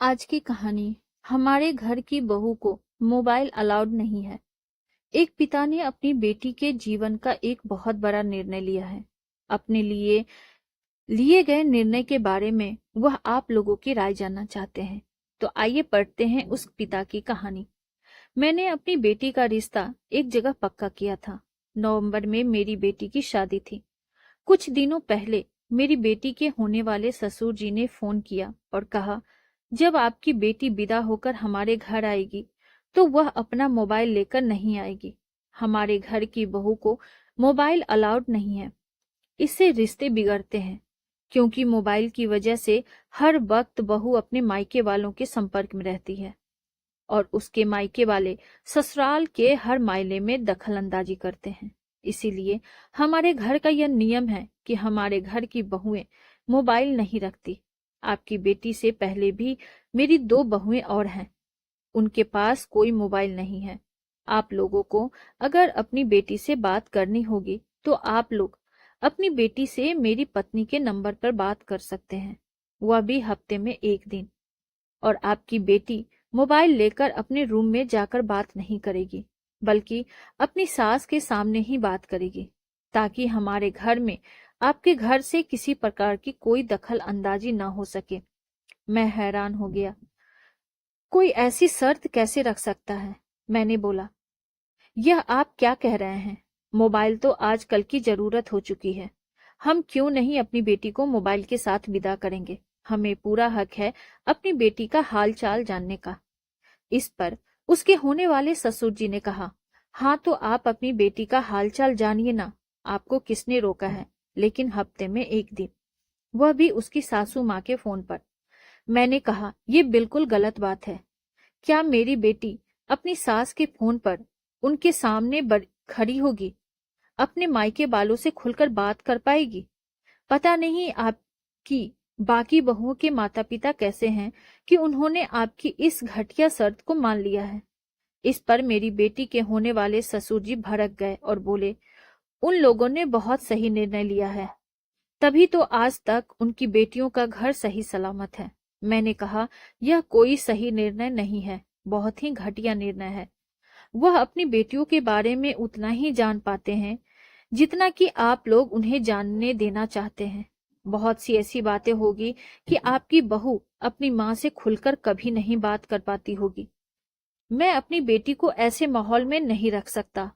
आज की कहानी। हमारे घर की बहू को मोबाइल अलाउड नहीं है। एक पिता ने अपनी बेटी के जीवन का एक बहुत बड़ा निर्णय लिया है। अपने लिए लिए गए निर्णय के बारे में वह आप लोगों की राय जानना चाहते हैं। तो आइए पढ़ते हैं उस पिता की कहानी। मैंने अपनी बेटी का रिश्ता एक जगह पक्का किया था। नवंबर में मेरी बेटी की शादी थी। कुछ दिनों पहले मेरी बेटी के होने वाले ससुर जी ने फोन किया और कहा, जब आपकी बेटी विदा होकर हमारे घर आएगी तो वह अपना मोबाइल लेकर नहीं आएगी। हमारे घर की बहू को मोबाइल अलाउड नहीं है। इससे रिश्ते बिगड़ते हैं, क्योंकि मोबाइल की वजह से हर वक्त बहू अपने मायके वालों के संपर्क में रहती है और उसके मायके वाले ससुराल के हर मायने में दखल अंदाजी करते हैं। इसीलिए हमारे घर का यह नियम है कि हमारे घर की बहुएं मोबाइल नहीं रखती। आपकी बेटी से पहले भी मेरी 2 बहुएं और हैं, उनके पास कोई मोबाइल नहीं है। आप लोगों को अगर अपनी बेटी से बात करनी होगी तो आप लोग अपनी बेटी से मेरी पत्नी के नंबर पर बात कर सकते हैं, वह भी हफ्ते में 1 दिन। और आपकी बेटी मोबाइल लेकर अपने रूम में जाकर बात नहीं करेगी, बल्कि अपनी सास के सामने ही बात करेगी, ताकि हमारे घर में आपके घर से किसी प्रकार की कोई दखल अंदाजी ना हो सके। मैं हैरान हो गया। कोई ऐसी शर्त कैसे रख सकता है? मैंने बोला, यह आप क्या कह रहे हैं? मोबाइल तो आजकल की जरूरत हो चुकी है। हम क्यों नहीं अपनी बेटी को मोबाइल के साथ विदा करेंगे? हमें पूरा हक है अपनी बेटी का हाल चाल जानने का। इस पर उसके होने वाले ससुर जी ने कहा, हाँ तो आप अपनी बेटी का हाल चाल जानिए ना, आपको किसने रोका है, लेकिन हफ्ते में 1 दिन, वह भी उसकी सासू माँ के फोन पर। मैंने कहा, ये बिल्कुल गलत बात है। क्या मेरी बेटी अपनी सास के फोन पर उनके सामने खड़ी होगी? अपने मायके बालों से खुलकर बात कर पाएगी? पता नहीं आपकी बाकी बहुओं के माता पिता कैसे हैं कि उन्होंने आपकी इस घटिया शर्त को मान लिया है। इस पर मेरी बेटी के होने वाले ससुर जी भड़क गए और बोले, उन लोगों ने बहुत सही निर्णय लिया है, तभी तो आज तक उनकी बेटियों का घर सही सलामत है। मैंने कहा, यह कोई सही निर्णय नहीं है, बहुत ही घटिया निर्णय है। वह अपनी बेटियों के बारे में उतना ही जान पाते हैं जितना कि आप लोग उन्हें जानने देना चाहते हैं। बहुत सी ऐसी बातें होगी कि आपकी बहू अपनी माँ से खुलकर कभी नहीं बात कर पाती होगी। मैं अपनी बेटी को ऐसे माहौल में नहीं रख सकता